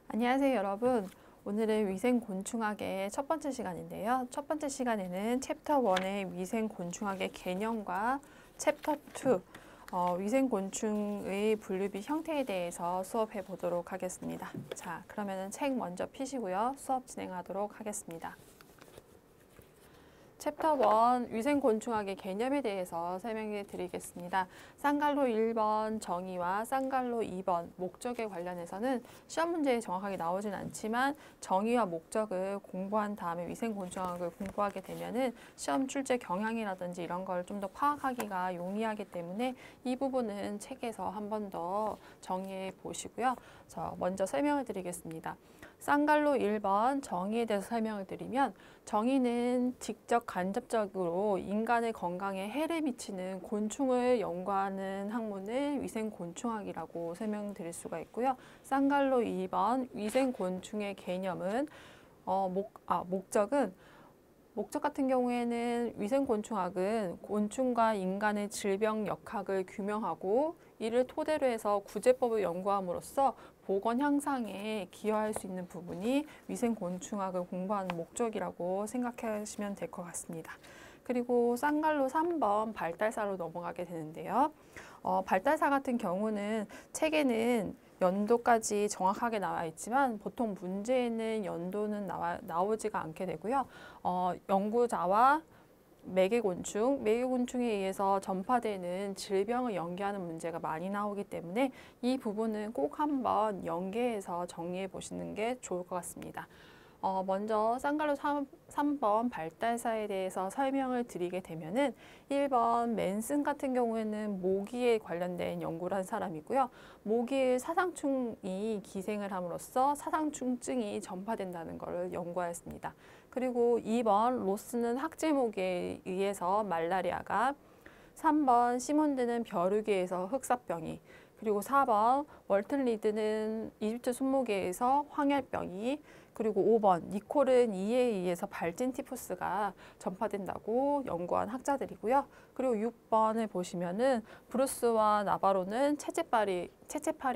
안녕하세요, 여러분. 오늘은 위생곤충학의 첫 번째 시간인데요. 첫 번째 시간에는 챕터 1의 위생곤충학의 개념과 챕터 2, 위생곤충의 분류비 형태에 대해서 수업해 보도록 하겠습니다. 자, 그러면은 책 먼저 펴시고요. 수업 진행하도록 하겠습니다. 챕터 1 위생곤충학의 개념에 대해서 설명해 드리겠습니다. 쌍갈로 1번 정의와 쌍갈로 2번 목적에 관련해서는 시험 문제에 정확하게 나오진 않지만 정의와 목적을 공부한 다음에 위생곤충학을 공부하게 되면은 시험 출제 경향이라든지 이런 걸 좀 더 파악하기가 용이하기 때문에 이 부분은 책에서 한 번 더 정의해 보시고요. 먼저 설명을 드리겠습니다. 쌍갈로 1번 정의에 대해서 설명을 드리면 정의는 직접 간접적으로 인간의 건강에 해를 미치는 곤충을 연구하는 학문을 위생곤충학이라고 설명드릴 수가 있고요. 쌍갈로 2번 위생곤충의 개념은 목적 같은 경우에는 위생곤충학은 곤충과 인간의 질병 역학을 규명하고 이를 토대로 해서 구제법을 연구함으로써 보건 향상에 기여할 수 있는 부분이 위생곤충학을 공부하는 목적이라고 생각하시면 될 것 같습니다. 그리고 쌍갈로 3번 발달사로 넘어가게 되는데요. 발달사 같은 경우는 책에는 연도까지 정확하게 나와 있지만 보통 문제에는 연도는 나오지가 않게 되고요. 연구자와 매개곤충에 의해서 전파되는 질병을 연계하는 문제가 많이 나오기 때문에 이 부분은 꼭 한번 연계해서 정리해 보시는 게 좋을 것 같습니다. 먼저 쌍갈로 3번 발달사에 대해서 설명을 드리게 되면은 1번 맨슨 같은 경우에는 모기에 관련된 연구를 한 사람이고요. 모기의 사상충이 기생을 함으로써 사상충증이 전파된다는 것을 연구하였습니다. 그리고 2번 로스는 학질모기에 의해서 말라리아가, 3번 시몬드는 벼룩에서 흑사병이, 그리고 4번 월틀리드는 이집트 손모개에서 황열병이, 그리고 5번 니콜은 이에 의해서 발진 티푸스가 전파된다고 연구한 학자들이고요. 그리고 6번을 보시면은 브루스와 나바로는 채채파리에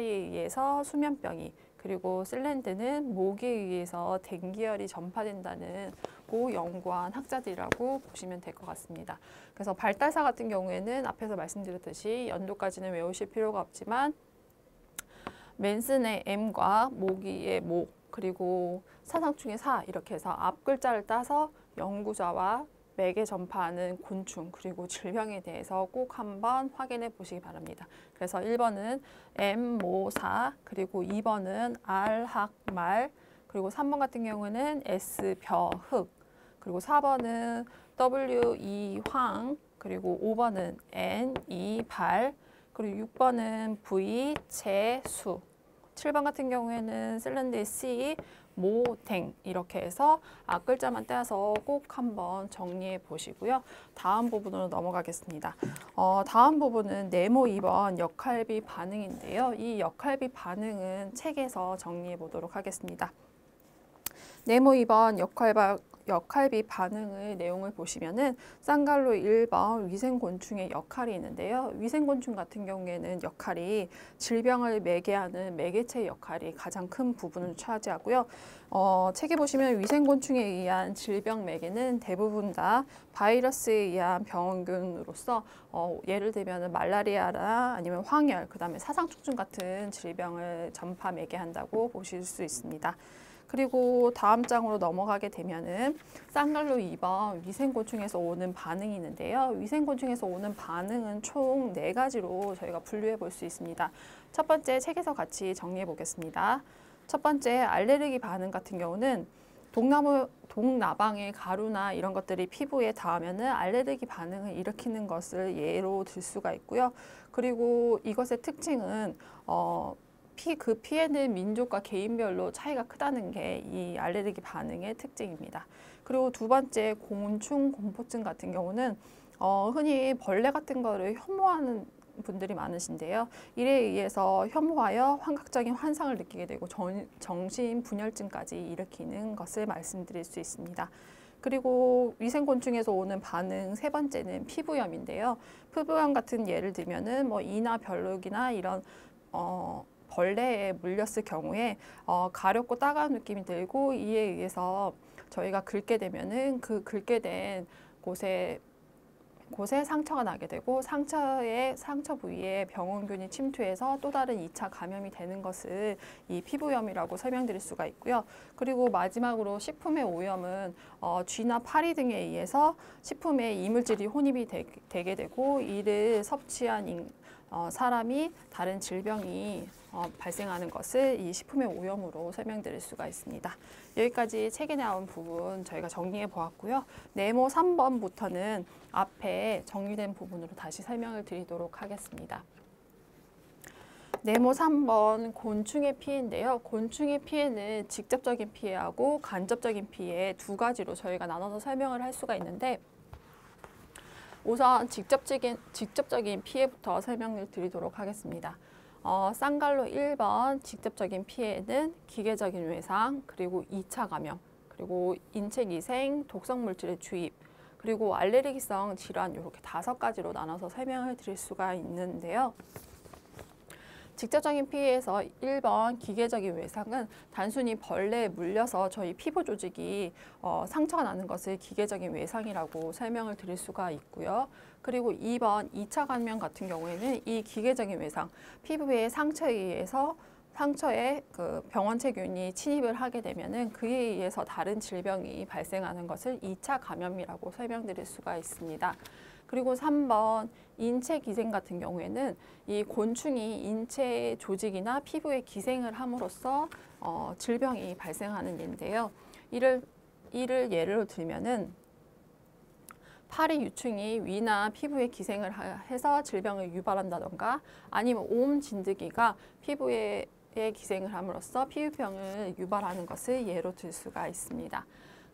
의해서 수면병이, 그리고 셀랜드는 모기에 의해서 댕기열이 전파된다는 고 연구한 학자들이라고 보시면 될 것 같습니다. 그래서 발달사 같은 경우에는 앞에서 말씀드렸듯이 연도까지는 외우실 필요가 없지만 맨슨의 M과 모기의 모, 그리고 사상충의 사, 이렇게 해서 앞 글자를 따서 연구자와 매개 전파하는 곤충 그리고 질병에 대해서 꼭 한번 확인해 보시기 바랍니다. 그래서 1번은 M, 모, 사, 그리고 2번은 R, 학, 말, 그리고 3번 같은 경우는 S, 벼, 흑, 그리고 4번은 W, 이, 황, 그리고 5번은 N, 이, 발, 그리고 6번은 V, 재, 수, 7번 같은 경우에는 셀렌드의 C, 모, 댕, 이렇게 해서 앞글자만 떼서 꼭 한번 정리해 보시고요. 다음 부분으로 넘어가겠습니다. 다음 부분은 네모 2번 역할비 반응인데요. 이 역할비 반응은 책에서 정리해 보도록 하겠습니다. 네모 2번 역할비 반응의 내용을 보시면은 쌍갈로 1번 위생곤충의 역할이 있는데요. 위생곤충 같은 경우에는 역할이 질병을 매개하는 매개체 역할이 가장 큰 부분을 차지하고요. 책에 보시면 위생곤충에 의한 질병 매개는 대부분 다 바이러스에 의한 병원균으로서 예를 들면 말라리아나 아니면 황열, 그 다음에 사상충증 같은 질병을 전파 매개한다고 보실 수 있습니다. 그리고 다음 장으로 넘어가게 되면은 쌍갈로 2번 위생곤충에서 오는 반응이 있는데요. 위생곤충에서 오는 반응은 총 4가지로 저희가 분류해 볼 수 있습니다. 첫 번째 책에서 같이 정리해 보겠습니다. 첫 번째 알레르기 반응 같은 경우는 동나방의 가루나 이런 것들이 피부에 닿으면은 알레르기 반응을 일으키는 것을 예로 들 수가 있고요. 그리고 이것의 특징은 피해는 민족과 개인별로 차이가 크다는 게 이 알레르기 반응의 특징입니다. 그리고 두 번째 곤충 공포증 같은 경우는 흔히 벌레 같은 거를 혐오하는 분들이 많으신데요. 이에 의해서 혐오하여 환각적인 환상을 느끼게 되고 정신분열증까지 일으키는 것을 말씀드릴 수 있습니다. 그리고 위생곤충에서 오는 반응 세 번째는 피부염인데요. 피부염 같은 예를 들면은 이나 벼룩이나 이런 벌레에 물렸을 경우에 가렵고 따가운 느낌이 들고 이에 의해서 저희가 긁게 되면은 그 긁게 된 곳에 상처가 나게 되고 상처 부위에 병원균이 침투해서 또 다른 2차 감염이 되는 것을 이 피부염이라고 설명드릴 수가 있고요. 그리고 마지막으로 식품의 오염은 쥐나 파리 등에 의해서 식품에 이물질이 혼입이 되게 되고 이를 섭취한 사람이 다른 질병이 발생하는 것을 이 식품의 오염으로 설명드릴 수가 있습니다. 여기까지 책에 나온 부분 저희가 정리해 보았고요. 네모 3번부터는 앞에 정리된 부분으로 다시 설명을 드리도록 하겠습니다. 네모 3번 곤충의 피해인데요. 곤충의 피해는 직접적인 피해하고 간접적인 피해 두 가지로 저희가 나눠서 설명을 할 수가 있는데 우선 직접적인 피해부터 설명을 드리도록 하겠습니다. 쌍갈로 1번 직접적인 피해는 기계적인 외상, 그리고 2차 감염, 그리고 인체기생, 독성물질의 주입, 그리고 알레르기성 질환 이렇게 5가지로 나눠서 설명을 드릴 수가 있는데요. 직접적인 피해에서 1번 기계적인 외상은 단순히 벌레에 물려서 저희 피부 조직이 상처가 나는 것을 기계적인 외상이라고 설명을 드릴 수가 있고요. 그리고 2번 2차 감염 같은 경우에는 이 기계적인 외상, 피부의 상처에 의해서 상처에 그 병원체균이 침입을 하게 되면은 그에 의해서 다른 질병이 발생하는 것을 2차 감염이라고 설명드릴 수가 있습니다. 그리고 3번 인체 기생 같은 경우에는 이 곤충이 인체 조직이나 피부에 기생을 함으로써 질병이 발생하는 예인데요. 이를 예로 들면은 파리 유충이 위나 피부에 기생을 해서 질병을 유발한다던가 아니면 옴 진드기가 피부에 기생을 함으로써 피부병을 유발하는 것을 예로 들 수가 있습니다.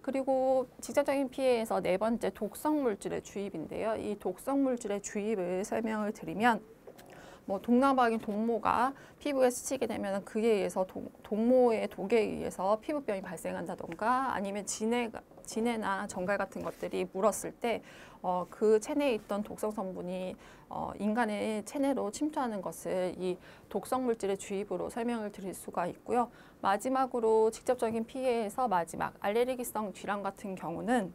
그리고 직접적인 피해에서 4번째 독성물질의 주입인데요. 이 독성물질의 주입을 설명을 드리면 동남아인 동모가 피부에 스치게 되면 그에 의해서 동모의 독에 의해서 피부병이 발생한다던가 아니면 진해나 정갈 같은 것들이 물었을 때 그 체내에 있던 독성 성분이 인간의 체내로 침투하는 것을 이 독성물질의 주입으로 설명을 드릴 수가 있고요. 마지막으로 직접적인 피해에서 마지막 알레르기성 질환 같은 경우는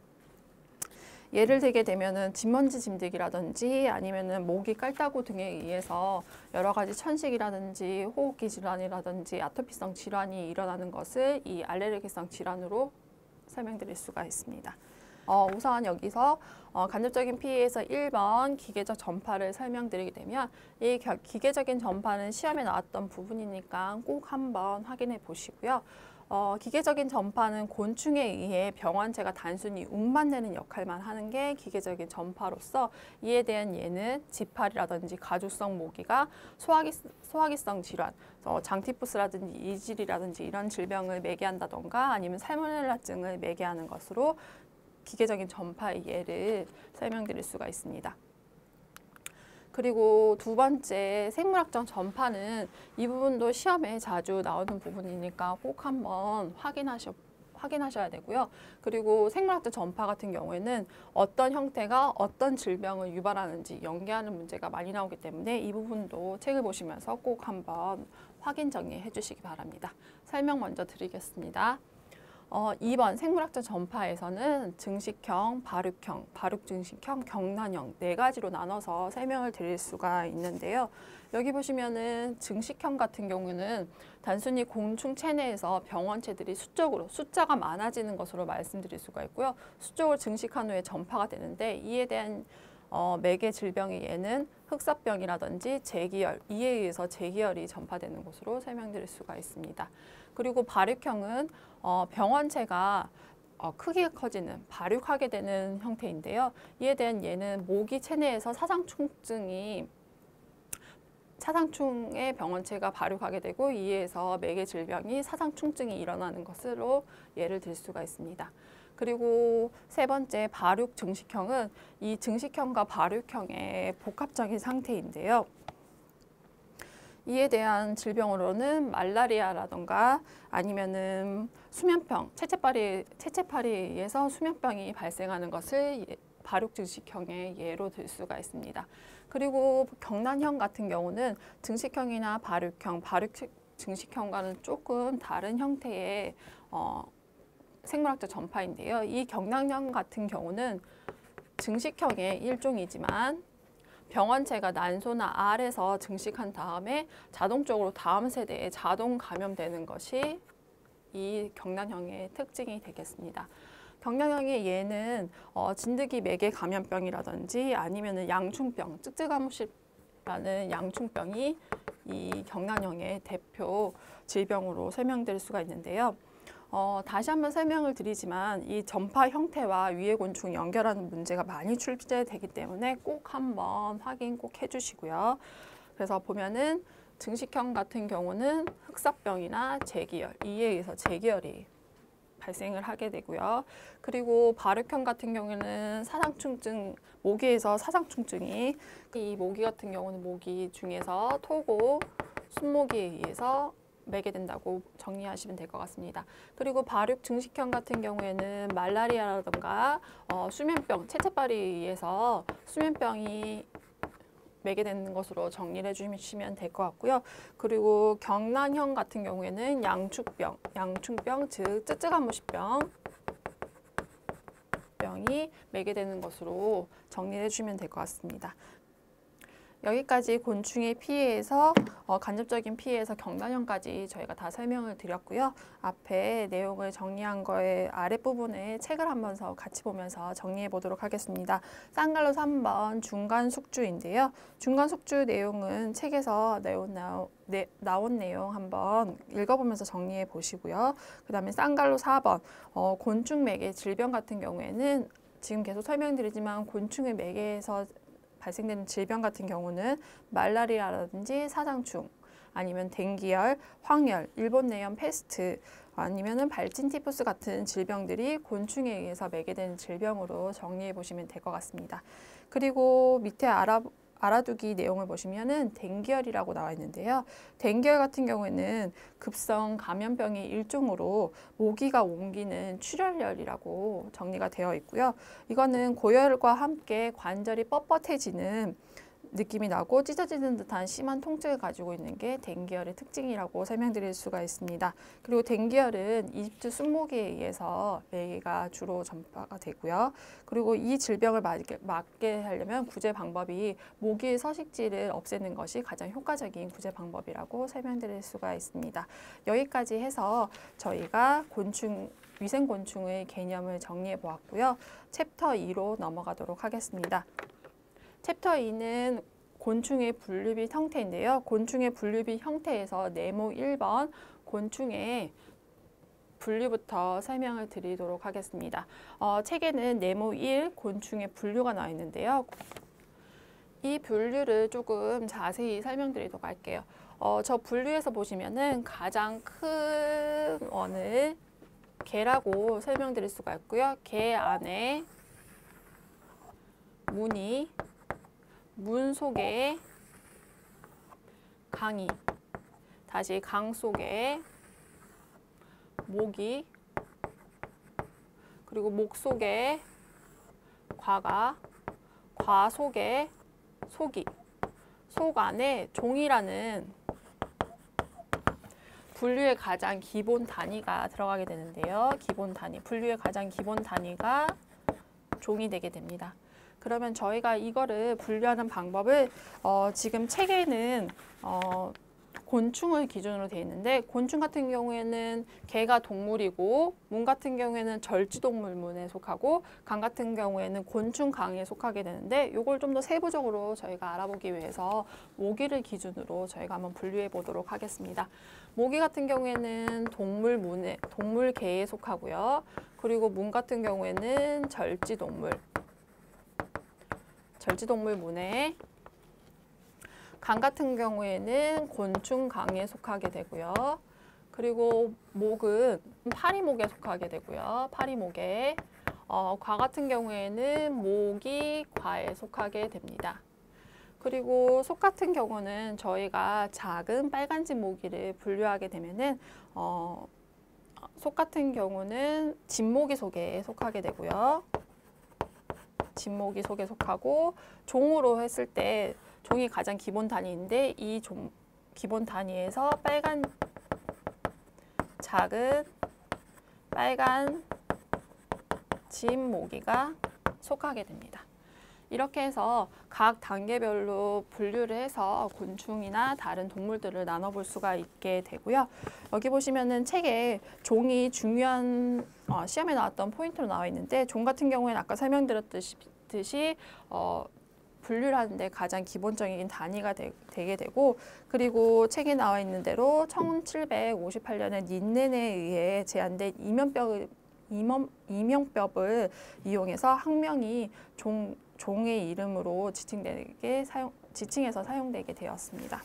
예를 들게 되면은 진먼지 짐득이라든지 아니면은 모기 깔따구 등에 의해서 여러 가지 천식이라든지 호흡기 질환이라든지 아토피성 질환이 일어나는 것을 이 알레르기성 질환으로 설명드릴 수가 있습니다. 우선 여기서 간접적인 피해에서 1번 기계적 전파를 설명드리게 되면 이 기계적인 전파는 시험에 나왔던 부분이니까 꼭 한번 확인해 보시고요. 기계적인 전파는 곤충에 의해 병원체가 단순히 움만 내는 역할만 하는 게 기계적인 전파로서 이에 대한 예는 지파리라든지 가죽성 모기가 소화기성 질환, 장티푸스라든지 이질이라든지 이런 질병을 매개한다던가 아니면 살모넬라증을 매개하는 것으로 기계적인 전파의 예를 설명드릴 수가 있습니다. 그리고 2번째 생물학적 전파는 이 부분도 시험에 자주 나오는 부분이니까 꼭 한번 확인하셔야 되고요. 그리고 생물학적 전파 같은 경우에는 어떤 형태가 어떤 질병을 유발하는지 연계하는 문제가 많이 나오기 때문에 이 부분도 책을 보시면서 꼭 한번 확인 정리해 주시기 바랍니다. 설명 먼저 드리겠습니다. 2번 생물학적 전파에서는 증식형, 발육증식형, 경란형 4가지로 나눠서 설명을 드릴 수가 있는데요. 여기 보시면은 증식형 같은 경우는 단순히 곤충 체내에서 병원체들이 숫자가 많아지는 것으로 말씀드릴 수가 있고요. 수적으로 증식한 후에 전파가 되는데 이에 대한 매개 질병의 예는 흑사병이라든지 재기열, 이에 의해서 재기열이 전파되는 것으로 설명드릴 수가 있습니다. 그리고 발육형은 병원체가 크기가 커지는, 발육하게 되는 형태인데요. 이에 대한 예는 모기 체내에서 사상충의 병원체가 발육하게 되고 이에 의해서 매개 질병이 사상충증이 일어나는 것으로 예를 들 수가 있습니다. 그리고 3번째 발육 증식형은 이 증식형과 발육형의 복합적인 상태인데요. 이에 대한 질병으로는 말라리아라던가 아니면은 수면병, 채채파리에 의해서 수면병이 발생하는 것을 발육 증식형의 예로 들 수가 있습니다. 그리고 경란형 같은 경우는 증식형이나 발육형, 증식형과는 조금 다른 형태의 생물학적 전파인데요. 이 경락형 같은 경우는 증식형의 일종이지만 병원체가 난소나 알에서 증식한 다음에 자동적으로 다음 세대에 자동 감염되는 것이 이 경락형의 특징이 되겠습니다. 경락형의 예는 진드기 매개 감염병이라든지 아니면은 양충병, 쯔쯔가무시라는 양충병이 이 경락형의 대표 질병으로 설명될 수가 있는데요. 다시 한번 설명을 드리지만 이 전파 형태와 위해 곤충 연결하는 문제가 많이 출제되기 때문에 꼭 한번 확인 꼭 해주시고요. 그래서 보면은 증식형 같은 경우는 흑사병이나 재기열, 이에 의해서 재기열이 발생을 하게 되고요. 그리고 발육형 같은 경우에는 사상충증, 모기에서 사상충증이, 이 모기 같은 경우는 모기 중에서 토고, 순모기에 의해서 매게 된다고 정리하시면 될 것 같습니다. 그리고 발육 증식형 같은 경우에는 말라리아라든가 수면병, 채채발에 의해서 수면병이 매게 되는 것으로 정리를 해주시면 될 것 같고요. 그리고 경락형 같은 경우에는 양충병, 즉 쯔쯔가무시병 병이 매게 되는 것으로 정리를 해주시면 될 것 같습니다. 여기까지 곤충의 피해에서 간접적인 피해에서 경락형까지 저희가 다 설명을 드렸고요. 앞에 내용을 정리한 거에 아랫부분에 책을 한번 같이 보면서 정리해 보도록 하겠습니다. 쌍갈로 3번 중간 숙주인데요. 중간 숙주 내용은 책에서 나온 내용 한번 읽어보면서 정리해 보시고요. 그 다음에 쌍갈로 4번 곤충 매개 질병 같은 경우에는 지금 계속 설명드리지만 곤충의 매개에서 발생되는 질병 같은 경우는 말라리아라든지 사상충, 아니면 댕기열, 황열, 일본 내염 패스트, 아니면은 발진티푸스 같은 질병들이 곤충에 의해서 매게 되는 질병으로 정리해 보시면 될 것 같습니다. 그리고 밑에 알아두기 내용을 보시면은 댕기열이라고 나와 있는데요. 댕기열 같은 경우에는 급성 감염병의 일종으로 모기가 옮기는 출혈열이라고 정리가 되어 있고요. 이거는 고열과 함께 관절이 뻣뻣해지는 느낌이 나고 찢어지는 듯한 심한 통증을 가지고 있는 게 댕기열의 특징이라고 설명드릴 수가 있습니다. 그리고 댕기열은 이집트 순모기에 의해서 매개가 주로 전파가 되고요. 그리고 이 질병을 막게 하려면 구제 방법이 모기의 서식지를 없애는 것이 가장 효과적인 구제 방법이라고 설명드릴 수가 있습니다. 여기까지 해서 저희가 위생곤충의 개념을 정리해 보았고요. 챕터 2로 넘어가도록 하겠습니다. 챕터 2는 곤충의 분류비 형태인데요. 곤충의 분류비 형태에서 네모 1번 곤충의 분류부터 설명을 드리도록 하겠습니다. 책에는 네모 1 곤충의 분류가 나와 있는데요. 이 분류를 조금 자세히 설명드리도록 할게요. 저 분류에서 보시면은 가장 큰 원을 개라고 설명드릴 수가 있고요. 개 안에 무늬, 문 속에 강이, 다시 강 속에 모기, 그리고 목 속에 과가, 과 속에 소기, 속 안에 종이라는 분류의 가장 기본 단위가 들어가게 되는데요. 분류의 가장 기본 단위가 종이 되게 됩니다. 그러면 저희가 이거를 분류하는 방법을 지금 책에는 곤충을 기준으로 되어 있는데, 곤충 같은 경우에는 개가 동물이고 문 같은 경우에는 절지동물문에 속하고 강 같은 경우에는 곤충강에 속하게 되는데, 이걸 좀 더 세부적으로 저희가 알아보기 위해서 모기를 기준으로 저희가 한번 분류해 보도록 하겠습니다. 모기 같은 경우에는 동물계에 속하고요. 그리고 문 같은 경우에는 절지동물문에, 강 같은 경우에는 곤충강에 속하게 되고요. 그리고 목은 파리목에 속하게 되고요. 파리목에. 과 같은 경우에는 모기 과에 속하게 됩니다. 그리고 속 같은 경우는 저희가 작은 빨간집 모기를 분류하게 되면은 속 같은 경우는 진모기 속에 속하게 되고요. 진모기 속에 속하고, 종으로 했을 때 종이 가장 기본 단위인데 이 기본 단위에서 빨간 작은 빨간 진 모기가 속하게 됩니다. 이렇게 해서 각 단계별로 분류를 해서 곤충이나 다른 동물들을 나눠볼 수가 있게 되고요. 여기 보시면은 책에 종이 중요한 시험에 나왔던 포인트로 나와 있는데, 종 같은 경우에는 아까 설명드렸듯이 분류를 하는데 가장 기본적인 단위가 되게 되고, 그리고 책에 나와 있는 대로 1758년에 린넨에 의해 제안된 이명법을 이용해서 학명이 종의 이름으로 지칭해서 사용되게 되었습니다.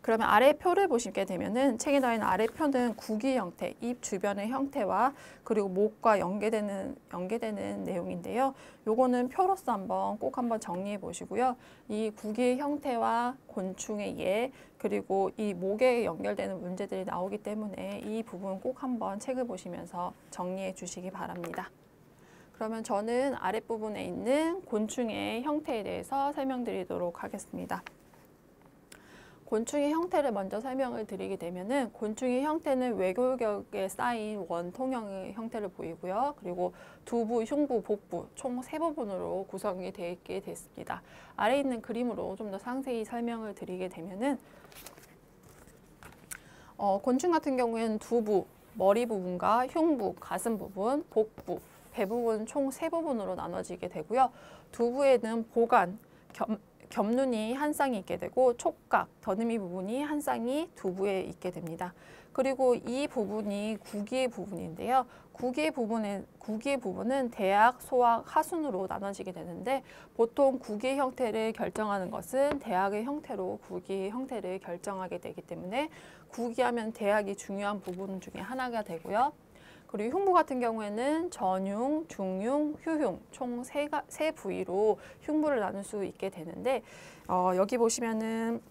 그러면 아래 표를 보시게 되면은 책에 나와 있는 아래 표는 구기 형태, 입 주변의 형태와 그리고 목과 연계되는 내용인데요. 요거는 표로서 꼭 한번 정리해 보시고요. 이 구기의 형태와 곤충의 예, 그리고 이 목에 연결되는 문제들이 나오기 때문에 이 부분 꼭 한번 책을 보시면서 정리해 주시기 바랍니다. 그러면 저는 아랫부분에 있는 곤충의 형태에 대해서 설명드리도록 하겠습니다. 곤충의 형태를 먼저 설명을 드리게 되면은, 곤충의 형태는 외골격에 쌓인 원통형의 형태를 보이고요. 그리고 두부, 흉부, 복부 총 3부분으로 구성이 되어 있게 됐습니다. 아래 있는 그림으로 좀 더 상세히 설명을 드리게 되면은, 곤충 같은 경우에는 두부, 머리 부분과 흉부, 가슴 부분, 복부, 배 부분 총 3부분으로 나눠지게 되고요. 두부에는 보관, 겹눈이 한 쌍이 있게 되고, 촉각, 더듬이 부분이 한 쌍이 두부에 있게 됩니다. 그리고 이 부분이 구기의 부분인데요. 구기의 부분은 대학, 소학, 하순으로 나눠지게 되는데, 보통 구기의 형태를 결정하는 것은 대학의 형태로 구기의 형태를 결정하게 되기 때문에 구기하면 대학이 중요한 부분 중에 하나가 되고요. 그리고 흉부 같은 경우에는 전흉, 중흉, 휴흉 총 세 부위로 흉부를 나눌 수 있게 되는데, 여기 보시면은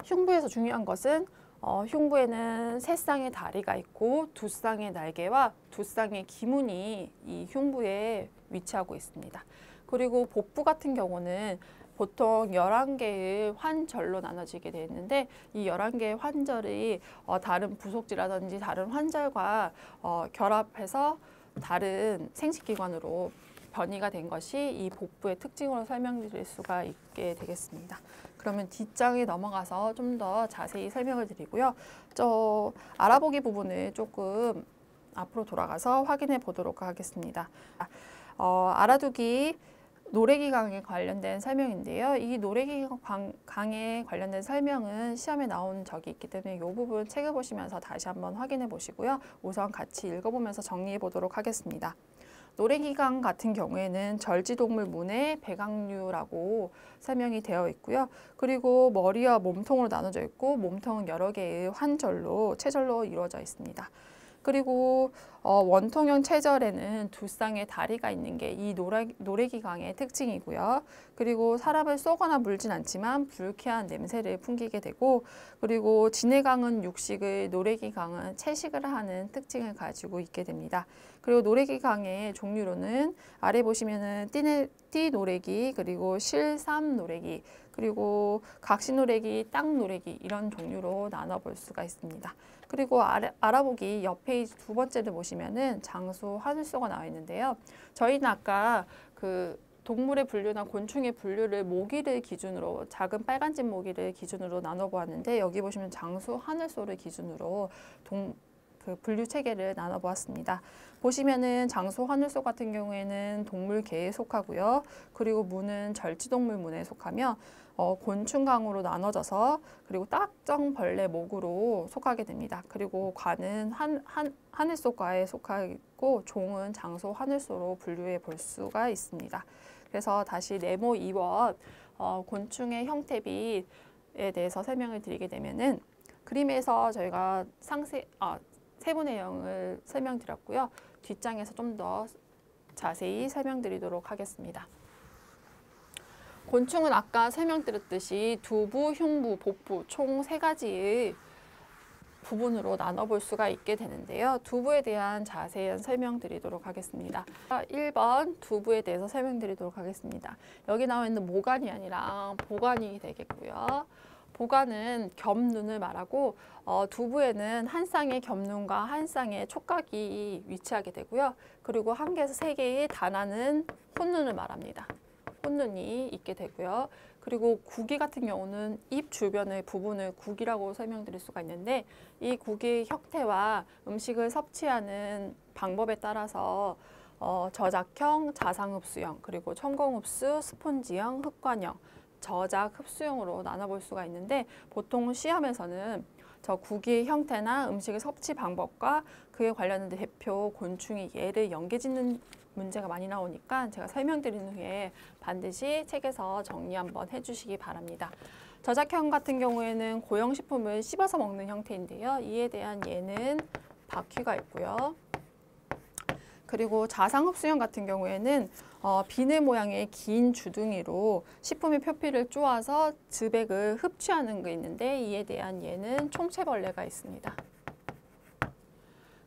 흉부에서 중요한 것은 흉부에는 3쌍의 다리가 있고 2쌍의 날개와 2쌍의 기문이 이 흉부에 위치하고 있습니다. 그리고 복부 같은 경우는 보통 11개의 환절로 나눠지게 되어 있는데, 이 11개의 환절이 다른 부속지라든지 다른 환절과 결합해서 다른 생식기관으로 변이가 된 것이 이 복부의 특징으로 설명드릴 수가 있게 되겠습니다. 그러면 뒷장에 넘어가서 좀 더 자세히 설명을 드리고요. 알아보기 부분을 조금 앞으로 돌아가서 확인해 보도록 하겠습니다. 알아두기 노래기강에 관련된 설명인데요. 이 노래기강에 관련된 설명은 시험에 나온 적이 있기 때문에 이 부분 책을 보시면서 다시 한번 확인해 보시고요. 우선 같이 읽어보면서 정리해 보도록 하겠습니다. 노래기강 같은 경우에는 절지동물문의 백악류라고 설명이 되어 있고요. 그리고 머리와 몸통으로 나눠져 있고, 몸통은 여러 개의 체절로 이루어져 있습니다. 그리고 원통형 체절에는 2쌍의 다리가 있는 게 이 노래기강의 특징이고요. 그리고 사람을 쏘거나 물진 않지만 불쾌한 냄새를 풍기게 되고, 그리고 진해강은 육식을, 노래기강은 채식을 하는 특징을 가지고 있게 됩니다. 그리고 노래기강의 종류로는 아래 보시면은 띠노래기, 그리고 실삼노래기, 그리고 각시노래기, 땅노래기 이런 종류로 나눠볼 수가 있습니다. 그리고 알아보기 옆 페이지 2번째를 보시면은 장수, 하늘소가 나와 있는데요. 저희는 아까 그 동물의 분류나 곤충의 분류를 모기를 기준으로, 작은 빨간집 모기를 기준으로 나눠보았는데, 여기 보시면 장수, 하늘소를 기준으로 그 분류 체계를 나눠보았습니다. 보시면은 장수, 하늘소 같은 경우에는 동물계에 속하고요. 그리고 문은 절지동물문에 속하며 곤충강으로 나눠져서, 그리고 딱정벌레 목으로 속하게 됩니다. 그리고 관은 하늘소과에 속하고, 종은 장소, 하늘소로 분류해 볼 수가 있습니다. 그래서 다시 네모 2번 곤충의 형태비에 대해서 설명을 드리게 되면은, 그림에서 저희가 세부 내용을 설명드렸고요. 뒷장에서 좀 더 자세히 설명드리도록 하겠습니다. 곤충은 아까 설명드렸듯이 두부, 흉부, 복부 총 3가지의 부분으로 나눠볼 수가 있게 되는데요. 두부에 대한 자세한 설명드리도록 하겠습니다. 1번 두부에 대해서 설명드리도록 하겠습니다. 여기 나와 있는 모관이 아니라 보관이 되겠고요. 보관은 겹눈을 말하고 두부에는 한 쌍의 겹눈과 한 쌍의 촉각이 위치하게 되고요. 그리고 한 개에서 세 개의 단아는 혼눈을 말합니다. 혼눈이 있게 되고요. 그리고 구기 같은 경우는 입 주변의 부분을 구기라고 설명드릴 수가 있는데 이 구기의 형태와 음식을 섭취하는 방법에 따라서 저작형, 자상흡수형, 그리고 천공흡수, 스폰지형, 흡관형, 저작 흡수형으로 나눠볼 수가 있는데 보통 시험에서는 저 구기의 형태나 음식의 섭취 방법과 그에 관련된 대표 곤충의 예를 연계짓는 문제가 많이 나오니까 제가 설명드린 후에 반드시 책에서 정리 한번 해주시기 바랍니다. 저작형 같은 경우에는 고형식품을 씹어서 먹는 형태인데요. 이에 대한 예는 바퀴가 있고요. 그리고 자상흡수형 같은 경우에는 비늘 모양의 긴 주둥이로 식품의 표피를 쪼아서 즙액을 흡취하는 게 있는데 이에 대한 예는 총체벌레가 있습니다.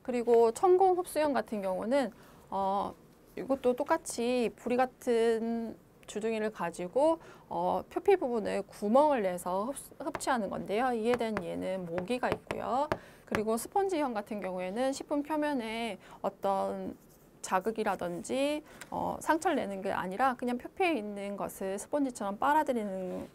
그리고 천공흡수형 같은 경우는 이것도 똑같이 부리 같은 주둥이를 가지고 표피 부분에 구멍을 내서 흡취하는 건데요. 이에 대한 예는 모기가 있고요. 그리고 스펀지형 같은 경우에는 식품 표면에 어떤 자극이라든지 상처를 내는 게 아니라 그냥 표피에 있는 것을 스펀지처럼 빨아들이는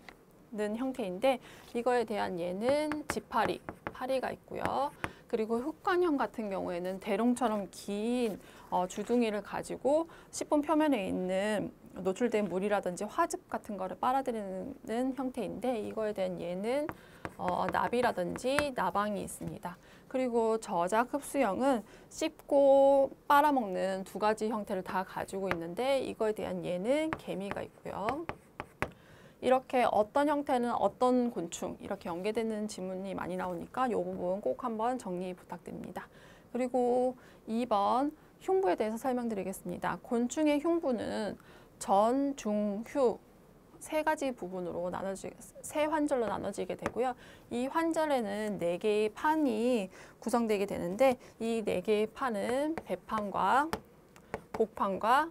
형태인데 이거에 대한 예는 지파리, 파리가 있고요. 그리고 흡관형 같은 경우에는 대롱처럼 긴 주둥이를 가지고 식품 표면에 있는 노출된 물이라든지 화즙 같은 거를 빨아들이는 형태인데 이거에 대한 예는 나비라든지 나방이 있습니다. 그리고 저작 흡수형은 씹고 빨아먹는 두 가지 형태를 다 가지고 있는데 이거에 대한 예는 개미가 있고요. 이렇게 어떤 형태는 어떤 곤충 이렇게 연계되는 지문이 많이 나오니까 이 부분 꼭 한번 정리 부탁드립니다. 그리고 2번 흉부에 대해서 설명드리겠습니다. 곤충의 흉부는 전, 중, 휴 세 가지 부분으로 세 환절로 나눠지게 되고요. 이 환절에는 4개의 판이 구성되게 되는데 이 4개의 판은 배판과 복판과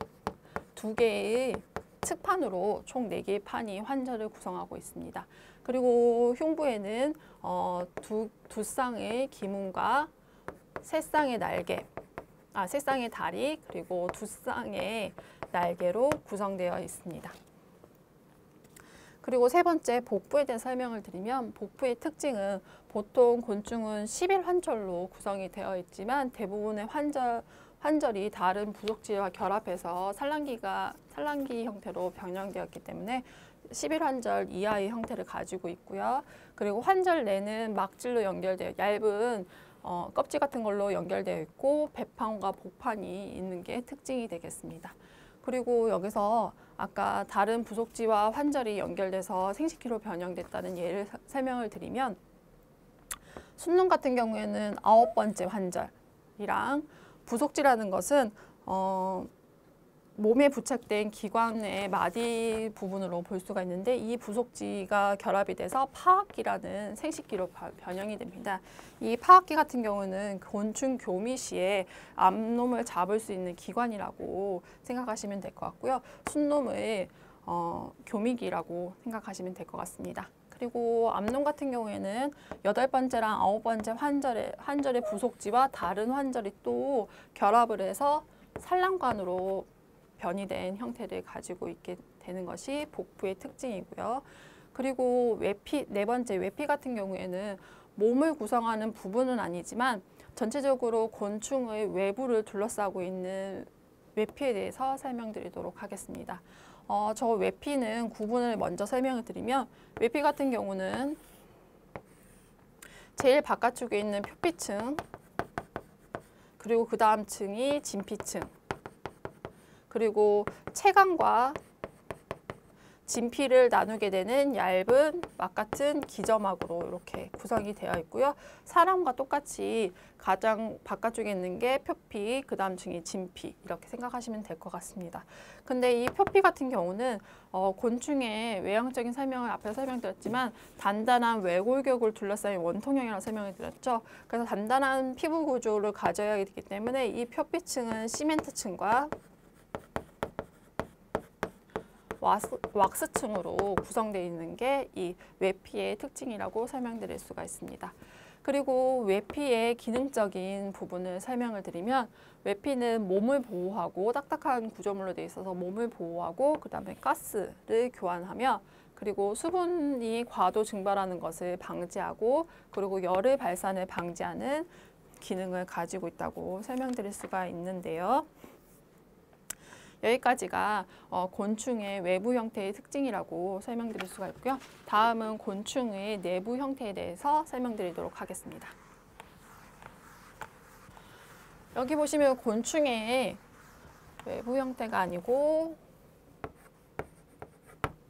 2개의 측판으로 총 4개의 판이 환절을 구성하고 있습니다. 그리고 흉부에는 두 쌍의 기문과 세 쌍의 날개, 세 쌍의 다리 그리고 두 쌍의 날개로 구성되어 있습니다. 그리고 세 번째 복부에 대한 설명을 드리면 복부의 특징은 보통 곤충은 11환절로 구성이 되어 있지만 대부분의 환절이 다른 부속지와 결합해서 산란기 형태로 변형되었기 때문에 11환절 이하의 형태를 가지고 있고요. 그리고 환절 내는 막질로 연결되어 얇은 껍질 같은 걸로 연결되어 있고 배판과 복판이 있는 게 특징이 되겠습니다. 그리고 여기서 아까 다른 부속지와 환절이 연결돼서 생식기로 변형됐다는 예를 설명을 드리면 순놈 같은 경우에는 9번째 환절이랑 부속지라는 것은 몸에 부착된 기관의 마디 부분으로 볼 수가 있는데 이 부속지가 결합이 돼서 파악기라는 생식기로 변형이 됩니다. 이 파악기 같은 경우는 곤충 교미 시에 암놈을 잡을 수 있는 기관이라고 생각하시면 될 것 같고요. 순놈을 교미기라고 생각하시면 될 것 같습니다. 그리고 암놈 같은 경우에는 8번째랑 9번째 환절의 부속지와 다른 환절이 또 결합을 해서 산란관으로 변이된 형태를 가지고 있게 되는 것이 복부의 특징이고요. 그리고 외피, 4번째 외피 같은 경우에는 몸을 구성하는 부분은 아니지만 전체적으로 곤충의 외부를 둘러싸고 있는 외피에 대해서 설명드리도록 하겠습니다. 저 외피는 구분을 먼저 설명을 드리면 외피 같은 경우는 제일 바깥쪽에 있는 표피층 그리고 그 다음 층이 진피층 그리고 체간과 진피를 나누게 되는 얇은 막 같은 기점막으로 이렇게 구성이 되어 있고요. 사람과 똑같이 가장 바깥쪽에 있는 게 표피, 그 다음 층이 진피 이렇게 생각하시면 될 것 같습니다. 근데 이 표피 같은 경우는 곤충의 외형적인 설명을 앞에 설명드렸지만 단단한 외골격을 둘러싸인 원통형이라고 설명을 드렸죠. 그래서 단단한 피부 구조를 가져야 되기 때문에 이 표피층은 시멘트층과 왁스층으로 구성되어 있는 게 이 외피의 특징이라고 설명드릴 수가 있습니다. 그리고 외피의 기능적인 부분을 설명을 드리면 외피는 몸을 보호하고 딱딱한 구조물로 되어 있어서 몸을 보호하고 그 다음에 가스를 교환하며 그리고 수분이 과도 증발하는 것을 방지하고 그리고 열의 발산을 방지하는 기능을 가지고 있다고 설명드릴 수가 있는데요. 여기까지가 곤충의 외부 형태의 특징이라고 설명드릴 수가 있고요. 다음은 곤충의 내부 형태에 대해서 설명드리도록 하겠습니다. 여기 보시면 곤충의 외부 형태가 아니고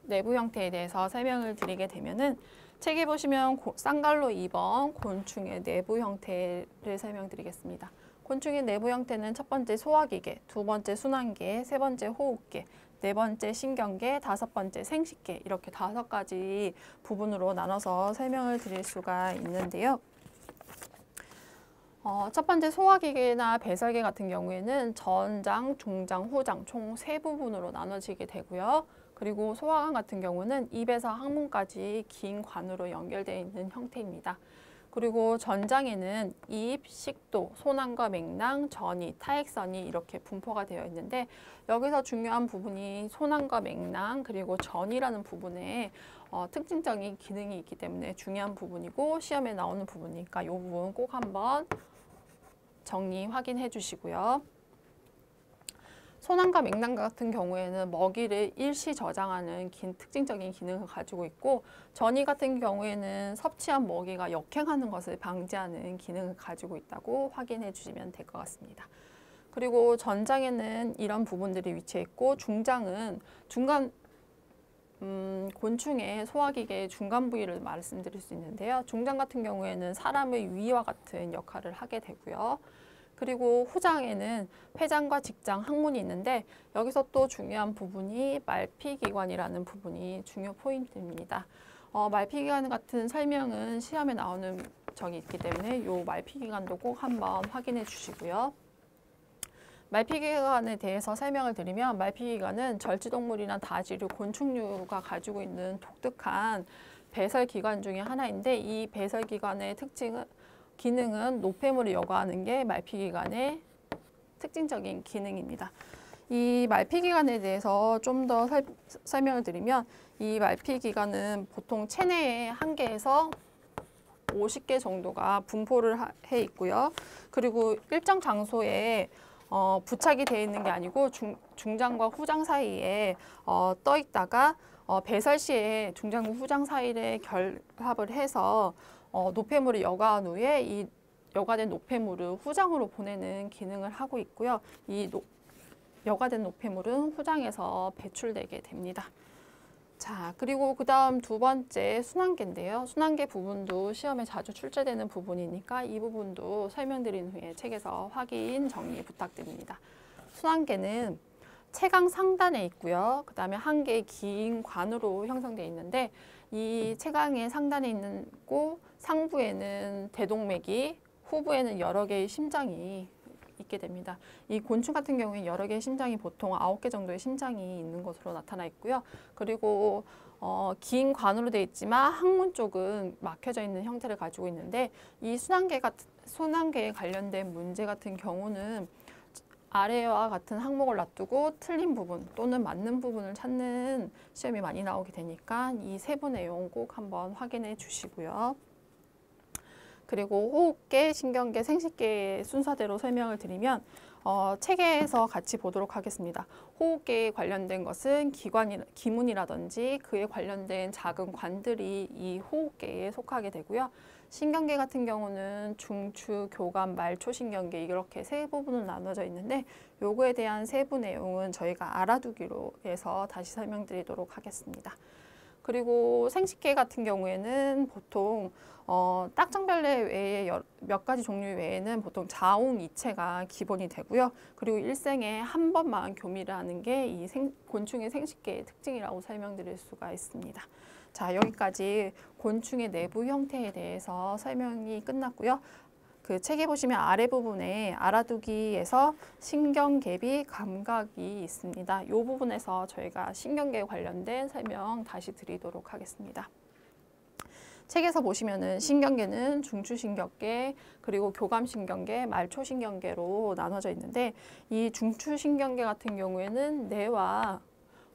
내부 형태에 대해서 설명을 드리게 되면은 책에 보시면 쌍갈로 2번 곤충의 내부 형태를 설명드리겠습니다. 곤충의 내부 형태는 첫 번째 소화기계, 두 번째 순환계, 세 번째 호흡계, 네 번째 신경계, 다섯 번째 생식계 이렇게 5가지 부분으로 나눠서 설명을 드릴 수가 있는데요. 첫 번째 소화기계나 배설계 같은 경우에는 전장, 중장, 후장 총 3부분으로 나눠지게 되고요. 그리고 소화관 같은 경우는 입에서 항문까지 긴 관으로 연결되어 있는 형태입니다. 그리고 전장에는 입, 식도, 소낭과 맥낭, 전이, 타액선이 이렇게 분포가 되어 있는데 여기서 중요한 부분이 소낭과 맥낭 그리고 전이라는 부분에 특징적인 기능이 있기 때문에 중요한 부분이고 시험에 나오는 부분이니까 이 부분 꼭 한번 정리 확인해 주시고요. 소낭과 맥낭 같은 경우에는 먹이를 일시 저장하는 특징적인 기능을 가지고 있고 전이 같은 경우에는 섭취한 먹이가 역행하는 것을 방지하는 기능을 가지고 있다고 확인해 주시면 될 것 같습니다. 그리고 전장에는 이런 부분들이 위치해 있고 중장은 중간 곤충의 소화기계의 중간 부위를 말씀드릴 수 있는데요. 중장 같은 경우에는 사람의 위와 같은 역할을 하게 되고요. 그리고 후장에는 폐장과 직장, 항문이 있는데 여기서 또 중요한 부분이 말피기관이라는 부분이 중요 포인트입니다. 말피기관 같은 설명은 시험에 나오는 적이 있기 때문에 이 말피기관도 꼭 한번 확인해 주시고요. 말피기관에 대해서 설명을 드리면 말피기관은 절지동물이나 다지류, 곤충류가 가지고 있는 독특한 배설기관 중에 하나인데 이 배설기관의 기능은 노폐물을 여과하는 게 말피기관의 특징적인 기능입니다. 이 말피기관에 대해서 좀 더 설명을 드리면 이 말피기관은 보통 체내에 1개에서 50개 정도가 분포를 해 있고요. 그리고 일정 장소에 부착이 되어 있는 게 아니고 중장과 후장 사이에 떠 있다가 배설 시에 중장과 후장 사이에 결합을 해서 노폐물을 여과한 후에 이 여과된 노폐물을 후장으로 보내는 기능을 하고 있고요. 이 여과된 노폐물은 후장에서 배출되게 됩니다. 자, 그리고 그 다음 두 번째 순환계인데요. 순환계 부분도 시험에 자주 출제되는 부분이니까 이 부분도 설명드린 후에 책에서 확인 정리 부탁드립니다. 순환계는 체강 상단에 있고요. 그 다음에 한 개의 긴 관으로 형성되어 있는데 이 체강의 상단에 있는 곳 상부에는 대동맥이 후부에는 여러 개의 심장이 있게 됩니다. 이 곤충 같은 경우에 여러 개의 심장이 보통 9개 정도의 심장이 있는 것으로 나타나 있고요. 그리고 긴 관으로 되어 있지만 항문 쪽은 막혀져 있는 형태를 가지고 있는데 이 순환계에 관련된 문제 같은 경우는 아래와 같은 항목을 놔두고 틀린 부분 또는 맞는 부분을 찾는 시험이 많이 나오게 되니까 이 세부 내용 꼭 한번 확인해 주시고요. 그리고 호흡계, 신경계, 생식계의 순서대로 설명을 드리면 체계에서 같이 보도록 하겠습니다. 호흡계에 관련된 것은 기문이라든지 그에 관련된 작은 관들이 이 호흡계에 속하게 되고요. 신경계 같은 경우는 중추, 교감, 말초 신경계 이렇게 세 부분으로 나눠져 있는데 요거에 대한 세부 내용은 저희가 알아두기로 해서 다시 설명드리도록 하겠습니다. 그리고 생식계 같은 경우에는 보통 딱정벌레 외에 몇 가지 종류 외에는 보통 자웅 이체가 기본이 되고요. 그리고 일생에 한 번만 교미를 하는 게 이 곤충의 생식계의 특징이라고 설명드릴 수가 있습니다. 자, 여기까지 곤충의 내부 형태에 대해서 설명이 끝났고요. 그 책에 보시면 아래 부분에 알아두기에서 신경계비 감각이 있습니다. 이 부분에서 저희가 신경계 관련된 설명 다시 드리도록 하겠습니다. 책에서 보시면은 신경계는 중추신경계, 그리고 교감신경계, 말초신경계로 나눠져 있는데 이 중추신경계 같은 경우에는 뇌와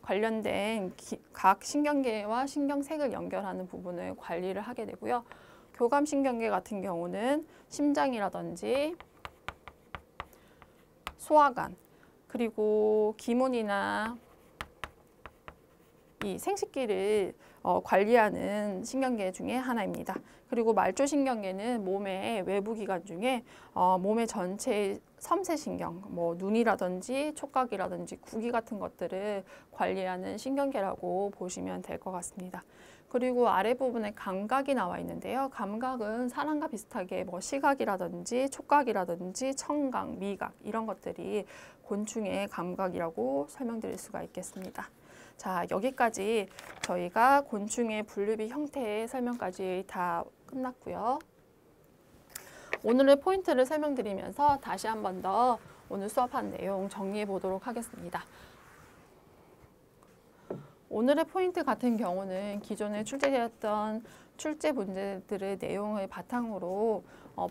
관련된 각 신경계와 신경색을 연결하는 부분을 관리를 하게 되고요. 교감신경계 같은 경우는 심장이라든지 소화관, 그리고 기문이나 이 생식기를 관리하는 신경계 중에 하나입니다. 그리고 말초신경계는 몸의 외부 기관 중에 몸의 전체의 섬세신경, 뭐 눈이라든지 촉각이라든지 구기 같은 것들을 관리하는 신경계라고 보시면 될 것 같습니다. 그리고 아래 부분에 감각이 나와 있는데요. 감각은 사람과 비슷하게 뭐 시각이라든지 촉각이라든지 청각, 미각 이런 것들이 곤충의 감각이라고 설명드릴 수가 있겠습니다. 자, 여기까지 저희가 곤충의 분류비 형태의 설명까지 다 끝났고요. 오늘의 포인트를 설명드리면서 다시 한 번 더 오늘 수업한 내용 정리해 보도록 하겠습니다. 오늘의 포인트 같은 경우는 기존에 출제되었던 출제 문제들의 내용을 바탕으로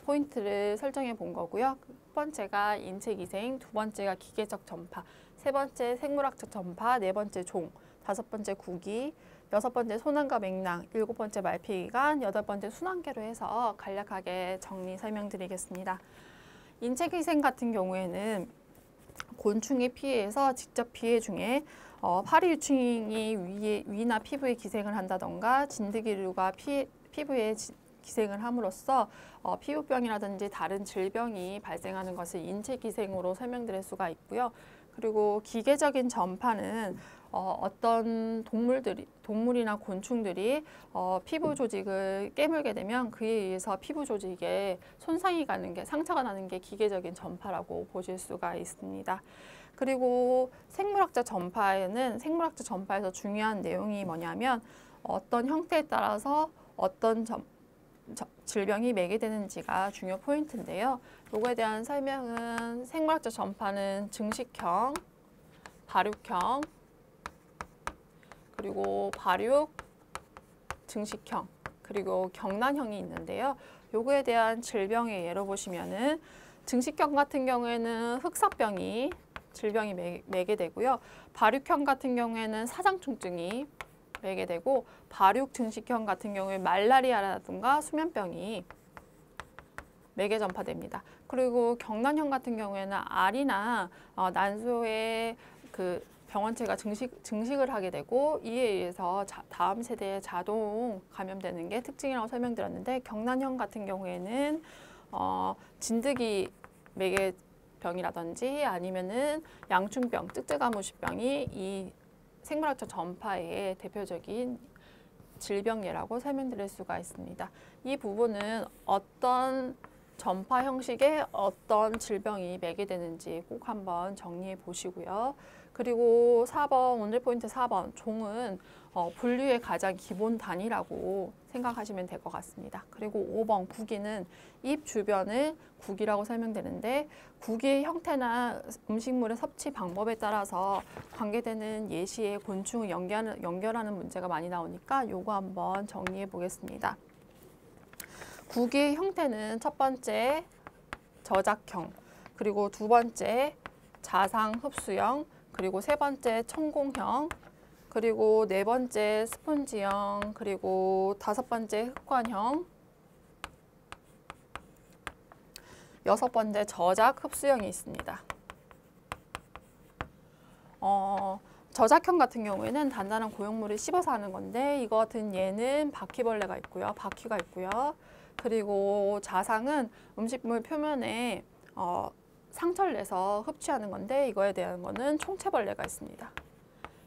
포인트를 설정해 본 거고요. 첫 번째가 인체기생, 두 번째가 기계적 전파, 세 번째 생물학적 전파, 네 번째 종, 다섯 번째 구기, 여섯 번째 소낭과 맥락, 일곱 번째 말피기관, 여덟 번째 순환계로 해서 간략하게 정리 설명드리겠습니다. 인체기생 같은 경우에는 곤충의 피해에서 직접 피해 중에 파리유충이 위나 피부에 기생을 한다던가 진드기류가 피부에 기생을 함으로써 피부병이라든지 다른 질병이 발생하는 것을 인체기생으로 설명드릴 수가 있고요. 그리고 기계적인 전파는 어떤 동물이나 곤충들이 피부 조직을 깨물게 되면 그에 의해서 피부 조직에 손상이 가는 게, 상처가 나는 게 기계적인 전파라고 보실 수가 있습니다. 그리고 생물학적 전파에서 중요한 내용이 뭐냐면 어떤 형태에 따라서 어떤 질병이 매개되는지가 중요 포인트인데요. 요거에 대한 설명은 생물학적 전파는 증식형, 발육형, 그리고 발육, 증식형, 그리고 경란형이 있는데요. 요거에 대한 질병의 예로 보시면은 증식형 같은 경우에는 흑사병이 질병이 매개되고요. 발육형 같은 경우에는 사장충증이 매개되고 발육 증식형 같은 경우에 말라리아라든가 수면병이 매개 전파됩니다. 그리고 경란형 같은 경우에는 알이나 난소의 그 병원체가 증식을 하게 되고 이에 의해서 다음 세대에 자동 감염되는 게 특징이라고 설명드렸는데 경란형 같은 경우에는 진드기 매개병이라든지 아니면은 양충병, 쯔쯔가무시병이 이 생물학적 전파의 대표적인 질병예라고 설명드릴 수가 있습니다. 이 부분은 어떤 전파 형식의 어떤 질병이 매개되는지 꼭 한번 정리해 보시고요. 그리고 4번, 오늘 포인트 4번, 종은 분류의 가장 기본 단위라고 생각하시면 될 것 같습니다. 그리고 5번, 구기는 입 주변을 구기라고 설명되는데 구기의 형태나 음식물의 섭취 방법에 따라서 관계되는 예시의 곤충을 연결하는 문제가 많이 나오니까 요거 한번 정리해 보겠습니다. 구기의 형태는 첫 번째 저작형, 그리고 두 번째 자상 흡수형, 그리고 세 번째 천공형, 그리고 네 번째 스펀지형, 그리고 다섯 번째 흑관형, 여섯 번째 저작 흡수형이 있습니다. 저작형 같은 경우에는 단단한 고용물을 씹어서 하는 건데 이거 같은 얘는 바퀴벌레가 있고요. 바퀴가 있고요. 그리고 자상은 음식물 표면에 상처를 내서 흡취하는 건데 이거에 대한 거는 총체벌레가 있습니다.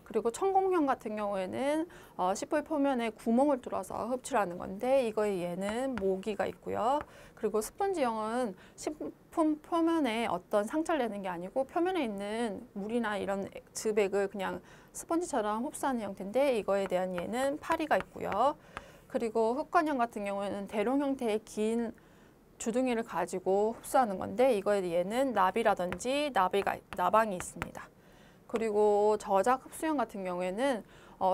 그리고 천공형 같은 경우에는 식물 표면에 구멍을 뚫어서 흡출을 하는 건데 이거에 얘는 모기가 있고요. 그리고 스펀지형은 식품 표면에 어떤 상처를 내는 게 아니고 표면에 있는 물이나 이런 즙액을 그냥 스펀지처럼 흡수하는 형태인데 이거에 대한 얘는 파리가 있고요. 그리고 흑관형 같은 경우에는 대롱 형태의 긴 주둥이를 가지고 흡수하는 건데 얘는 나비라든지 나방이 있습니다. 그리고 저작 흡수형 같은 경우에는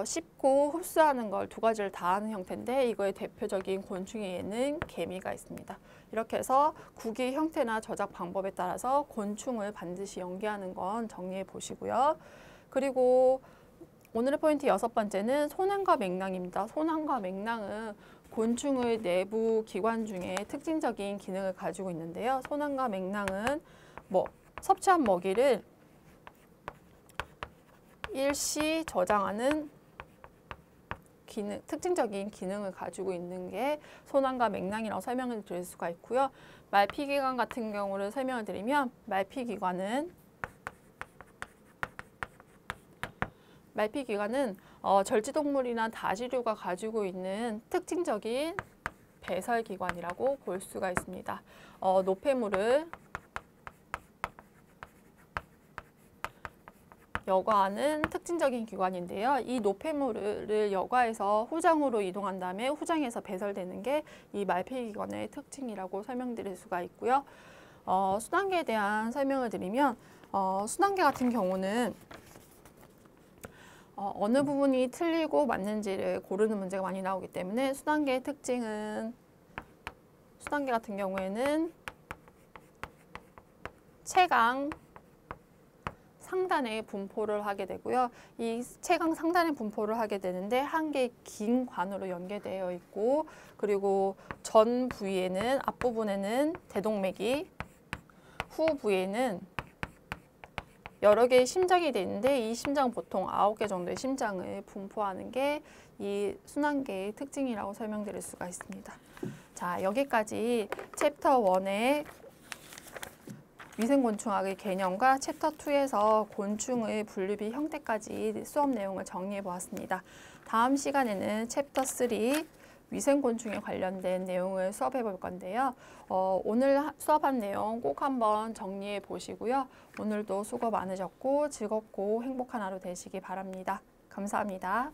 씹고 흡수하는 걸 두 가지를 다 하는 형태인데 이거의 대표적인 곤충의 예는 개미가 있습니다. 이렇게 해서 구기 형태나 저작 방법에 따라서 곤충을 반드시 연계하는 건 정리해 보시고요. 그리고 오늘의 포인트 6번째는 손안과 맥랑입니다. 손안과 맥랑은 곤충의 내부 기관 중에 특징적인 기능을 가지고 있는데요. 손안과 맥랑은 섭취한 먹이를 일시 저장하는 특징적인 기능을 가지고 있는 게 손안과 맥랑이라고 설명을 드릴 수가 있고요. 말피기관 같은 경우를 설명을 드리면 말피기관은 절지동물이나 다시류가 가지고 있는 특징적인 배설기관이라고 볼 수가 있습니다. 노폐물을 여과하는 특징적인 기관인데요. 이 노폐물을 여과해서 후장으로 이동한 다음에 후장에서 배설되는 게 이 말피기관의 특징이라고 설명드릴 수가 있고요. 순환계에 대한 설명을 드리면 순환계 같은 경우는 어느 부분이 틀리고 맞는지를 고르는 문제가 많이 나오기 때문에 순환계의 특징은 순환계 같은 경우에는 채강 상단에 분포를 하게 되고요. 이 채강 상단에 분포를 하게 되는데 한 개의 긴 관으로 연계되어 있고 그리고 전 부위에는 앞부분에는 대동맥이 후 부위에는 여러 개의 심장이 되어 있는데 이 심장 보통 9개 정도의 심장을 분포하는 게 이 순환계의 특징이라고 설명드릴 수가 있습니다. 자, 여기까지 챕터 1의 위생곤충학의 개념과 챕터 2에서 곤충의 분류비 형태까지 수업 내용을 정리해 보았습니다. 다음 시간에는 챕터 3 위생곤충에 관련된 내용을 수업해 볼 건데요. 오늘 수업한 내용 꼭 한번 정리해 보시고요. 오늘도 수고 많으셨고 즐겁고 행복한 하루 되시기 바랍니다. 감사합니다.